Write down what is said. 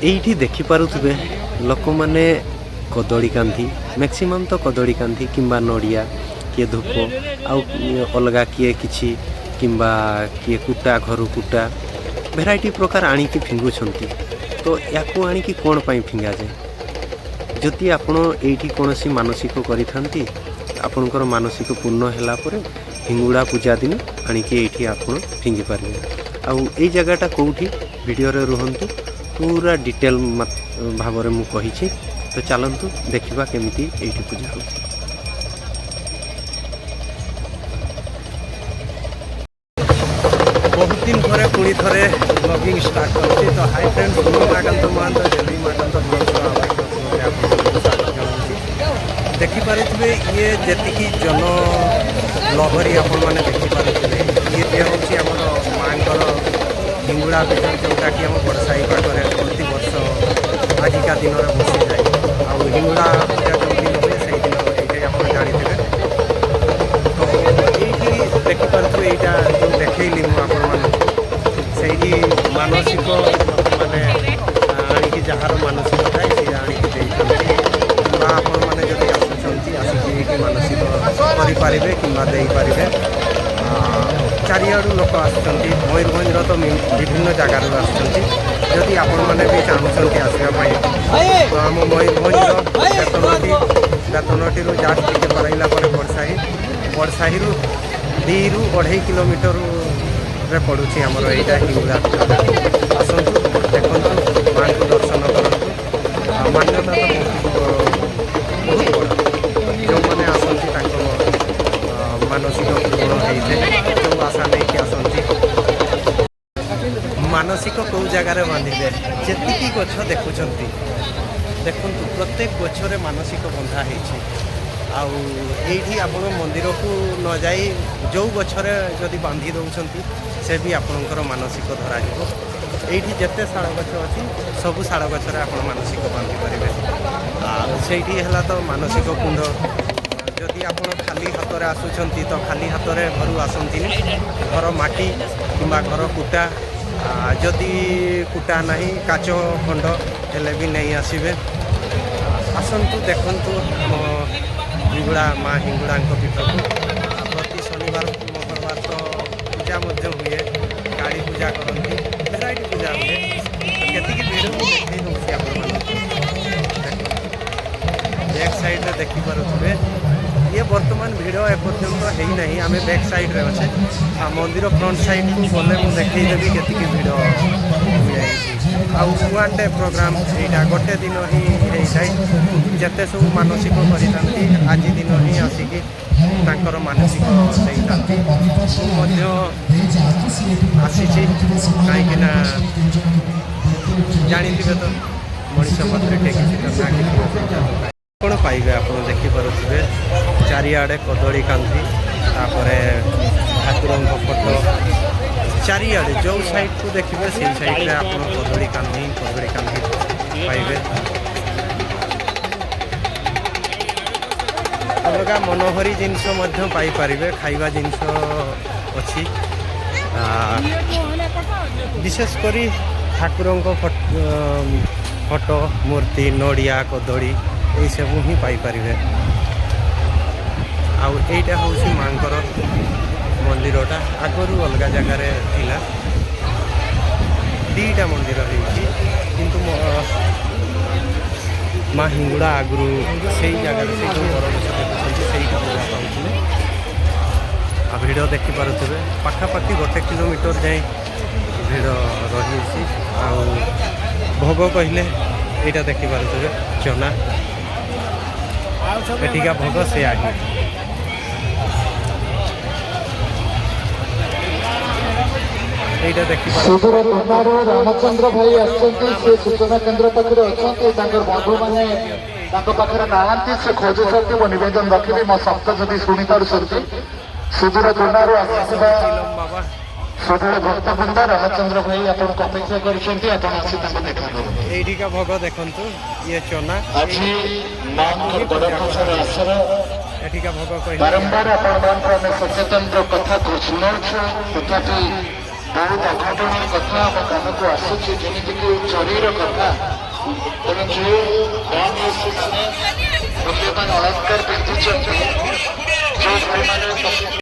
এইଠି ଦେଖିପାରୁଥିବେ ଲୋକମାନେ କଦଳୀ କାନ୍ଧି ମ୍ୟାକ୍ସିମମ୍ ତ କଦଳୀ କାନ୍ଧି କିମ୍ବା ନଡ଼ିଆ କିଏ ଧୂପ ଆଉ ଅଲଗା କିଏ କିଛି କିମ୍ବା କିଏ କୁଟା ଘରୁ କୁଟା ଭେରାଇଟି ପ୍ରକାର ଆଣିକି ଫିଙ୍ଗୁଛନ୍ତି। ତ ୟାକୁ ଆଣିକି କ'ଣ ପାଇଁ ଫିଙ୍ଗାଯାଏ? ଯଦି ଆପଣ ଏଇଠି କୌଣସି ମାନସିକ କରିଥାନ୍ତି ଆପଣଙ୍କର ମାନସିକ ପୂର୍ଣ୍ଣ ହେଲା ପରେ ହିଙ୍ଗୁଳା ପୂଜା ଦିନ ଆଣିକି ଏଇଠି ଆପଣ ଫିଙ୍ଗି ପାରିବେ। ଆଉ ଏଇ ଜାଗାଟା କେଉଁଠି ଭିଡ଼ିଓରେ ରୁହନ୍ତୁ, ପୁରା ଡିଟେଲ୍ ଭାବରେ ମୁଁ କହିଛି। ତ ଚାଲନ୍ତୁ ଦେଖିବା କେମିତି ଏଇଠି ପୂଜା ହେଉଛି। ବହୁତ ଦିନ ପରେ ପୁଣି ଥରେ ବ୍ଲଗିଂ ଷ୍ଟାର୍ଟ କରୁଛି। ତ ହାଇ ଫ୍ରେଣ୍ଡସ୍, ମୁଁ ମାକାନ୍ତ ମହାନ୍ତ ଜେବି ମାକାନ୍ତ ବ୍ଲଗ୍ସର ସ୍ୱାଗତ ଜଣାଉଛି। ଦେଖିପାରୁଥିବେ ଇଏ ଯେତିକି ଜନ ଲହରୀ ଆପଣମାନେ ଦେଖିପାରୁଥିବେ, ଇଏ ହେଉଛି ଆମର ମାଙ୍କର ହିଙ୍ଗୁଳା ପୀଠ, ଯେଉଁଟାକି ଆମ ବଡ଼ସାହି ପାଖରେ ପ୍ରତିବର୍ଷ ଆଜିକା ଦିନରେ ବସିଯାଏ। ଆଉ ହିଙ୍ଗୁଳା ପୂଜା ଯେଉଁଦିନ ହୁଏ ସେଇଦିନ ଏଇଠି ଆପଣ ଜାଣିଥିବେ। ତ ଏଇଠି ଦେଖିପାରୁଥିବେ ଏଇଟା ଯେଉଁ ଦେଖେଇଲି ମୁଁ ଆପଣମାନଙ୍କୁ, ସେଇଠି ମାନସିକ ଲୋକମାନେ ଆଣିକି ଯାହାର ମାନସିକ ଥାଏ ସିଏ ଆଣିକି ଦେଇଥାନ୍ତି। କିମ୍ବା ଆପଣମାନେ ଯଦି ଆସୁଛନ୍ତି ଆସିକି ଏଇଠି ମାନସିକ କରିପାରିବେ କିମ୍ବା ଦେଇପାରିବେ। ଚାରିଆଡ଼ୁ ଲୋକ ଆସୁଛନ୍ତି, ମୟୂରଭଞ୍ଜର ତ ବିଭିନ୍ନ ଜାଗାରୁ ଆସୁଛନ୍ତି। ଯଦି ଆପଣମାନେ ବି ଚାହୁଁଛନ୍ତି ଆସିବା ପାଇଁ, ତ ଆମ ମୟୂରଭଞ୍ଜର ବେତନଟିରୁ ଜାଷ୍ଟ ଟିକେ ପଳେଇଲା ପରେ ବଡ଼ସାହିରୁ 2-2.5 କିଲୋମିଟରରେ ପଡ଼ୁଛି ଆମର ଏଇଟା ହିଙ୍ଗୁଳା ପୀଠଟା। ଆସନ୍ତୁ, ଦେଖନ୍ତୁ, ମାଙ୍କୁ ଦର୍ଶନ କରନ୍ତୁ। ମାନ୍ୟତା ତ ବହୁତ ବଡ଼। ଯେଉଁମାନେ ଆସନ୍ତି ତାଙ୍କ ମାନସିକ ପୂରଣ ହେଇଥାଏ, ଯେଉଁ ଆଶା ନେଇକି ଆସନ୍ତି। ମାନସିକ କେଉଁ ଜାଗାରେ ବାନ୍ଧିବେ? ଯେତିକି ଗଛ ଦେଖୁଛନ୍ତି, ଦେଖନ୍ତୁ ପ୍ରତ୍ୟେକ ଗଛରେ ମାନସିକ ବନ୍ଧା ହେଇଛି। ଆଉ ଏଇଠି ଆପଣ ମନ୍ଦିରକୁ ନ ଯାଇ ଯେଉଁ ଗଛରେ ଯଦି ବାନ୍ଧି ଦେଉଛନ୍ତି ସେ ବି ଆପଣଙ୍କର ମାନସିକ ଧରାଯିବ। ଏଇଠି ଯେତେ ଶାଳ ଗଛ ଅଛି ସବୁ ଶାଳ ଗଛରେ ଆପଣ ମାନସିକ ବାନ୍ଧି ପାରିବେ। ଆଉ ସେଇଠି ହେଲା ତ ମାନସିକ କୁଣ୍ଡ। ଯଦି ଆପଣ ଖାଲି ହାତରେ ଆସୁଛନ୍ତି ତ ଖାଲି ହାତରେ ଘରୁ ଆସନ୍ତିନି, ଘର ମାଟି କିମ୍ବା ଘର କୁଟା, ଯଦି କୁଟା ନାହିଁ କାଚ ଖଣ୍ଡ ହେଲେ ବି ନେଇ ଆସିବେ। ଆସନ୍ତୁ, ଦେଖନ୍ତୁ ଆମ ମା ହିଙ୍ଗୁଳାଙ୍କ ପୀଠକୁ। ପ୍ରତି ଶନିବାର ମଙ୍ଗଳବାର ତ ପୂଜା ମଧ୍ୟ ହୁଏ, କାଳୀ ପୂଜା କରନ୍ତି, ଭେରାଇଟି ପୂଜା ହୁଏ। କେତିକି ଭିଡ଼ ମୁଁ ଦେଖେଇ ଦେଉଛି ଆପଣମାନଙ୍କୁ। ବ୍ୟାକ୍ ସାଇଡ଼୍ରେ ଦେଖିପାରୁଥିବେ, ଇଏ ବର୍ତ୍ତମାନ ଭିଡ଼ ଏପର୍ଯ୍ୟନ୍ତ ହେଇନାହିଁ, ଆମେ ବ୍ୟାକ୍ ସାଇଡ଼୍ରେ ଅଛେ। ମନ୍ଦିର ଫ୍ରଣ୍ଟ ସାଇଡ଼୍କୁ ଗଲେ ମୁଁ ଦେଖେଇଦେବି କେତିକି ଭିଡ଼ ହୁଏ। ଆଉ ୱାନ୍ ଡେ ପ୍ରୋଗ୍ରାମ୍ ଏଇଟା, ଗୋଟେ ଦିନ ହିଁ ହେଇଥାଏ। ଯେତେ ସବୁ ମାନସିକ କରିଥାନ୍ତି ଆଜି ଦିନ ହିଁ ଆସିକି ତାଙ୍କର ମାନସିକ ଦେଇଥାନ୍ତି। ମୁଁ ମଧ୍ୟ ଆସିଛି, କାହିଁକିନା ଜାଣିଥିବେ ତ ମଣିଷ ମାତ୍ରକେ କିଛି ତ ନା କିଛି ଅସୁବିଧା କ'ଣ ପାଇବେ। ଆପଣ ଦେଖିପାରୁଥିବେ ଚାରିଆଡ଼େ କଦଳୀ କାନ୍ଧି, ତାପରେ ଠାକୁରଙ୍କ ଫଟୋ ଚାରିଆଡ଼େ ଯେଉଁ ସାଇଡ଼୍କୁ ଦେଖିବେ ସେଇ ସାଇଡ଼୍ରେ ଆପଣ କଦଳୀ କାନ୍ଧି ପାଇବେ। ଅଲଗା ମନୋହରୀ ଜିନିଷ ମଧ୍ୟ ପାଇପାରିବେ, ଖାଇବା ଜିନିଷ ଅଛି। ବିଶେଷ କରି ଠାକୁରଙ୍କ ଫଟୋ, ମୂର୍ତ୍ତି, ନଡ଼ିଆ, କଦଳୀ ଏଇସବୁ ହିଁ ପାଇପାରିବେ। ଆଉ ଏଇଟା ହେଉଛି ମାଙ୍କର ମନ୍ଦିରଟା। ଆଗରୁ ଅଲଗା ଜାଗାରେ ଥିଲା, 2ଟା ମନ୍ଦିର ହେଇଛି, କିନ୍ତୁ ମା ହିଙ୍ଗୁଳା ଆଗରୁ ସେଇ ଜାଗାରେ ସେଇ ଯେଉଁ ବରଗଛ ଦେଖୁଛନ୍ତି ସେଇଠି ପୂଜା ପାଉଥିଲେ। ଆଉ ଭିଡ଼ ଦେଖିପାରୁଥିବେ ପାଖାପାଖି 1 କିଲୋମିଟର ଯାଏଁ ଭିଡ଼ ରହିଛି। ଆଉ ଭୋଗ କହିଲେ ଏଇଟା ଦେଖିପାରୁଥିବେ ଚନା, ଏଠିକା ଭୋଗ ସେୟା ହିଁ। এইটা ସୁଦୂର କୋଣାରୁ ରାମଚନ୍ଦ୍ର ଭାଇ ଆସିଛନ୍ତି, ସେ ସୂଚନା କେନ୍ଦ୍ର ପାଖରେ ଅଛନ୍ତି। ତାଙ୍କର ବନ୍ଧୁମାନେ ତାଙ୍କ ପାଖରେ ନାହାନ୍ତି, ସେ ଖୋଜୁଛନ୍ତି। ମୁଁ ନିବେଦନ ରଖିବି, ମୋ ଶବ୍ଦ ଯଦି ଶୁଣିପାରୁଛନ୍ତି, ସୁଦୂର କୋଣାରୁ ଆସିଥିବା ସୁଦୂର ଭକ୍ତବୃନ୍ଦ ରାମଚନ୍ଦ୍ର ଭାଇ ଆପଣଙ୍କୁ ଅପେକ୍ଷା କରିଛନ୍ତି, ଆପଣ ଆସି ତାଙ୍କୁ ଦେଖାଦେବେ। এইটিকা ভোগ দেখন্তু, ইয়ে চনা ଆଜି ମାଙ୍କର ବଡ଼ ପ୍ରସାଦ ଆସର ଏଠିକା ଭୋଗ କହିଲେ ବାରମ୍ବାର ଆପଣମାନଙ୍କୁ ଆମେ ସଚେତନର କଥା ଶୁଣାଉଛୁ, ତଥାପି ବହୁତ ଅଘଟଣୀୟ କଥା ଆମ କାନକୁ ଆସୁଛି, ଯେମିତିକି ଚୋରିର କଥା। ତେଣୁ ଯେଉଁ କମ୍ ବୟସୀ ମାନେ ବୁଲିବା ପାଇଁ ଅଳଙ୍କାର ପିନ୍ଧିଛନ୍ତି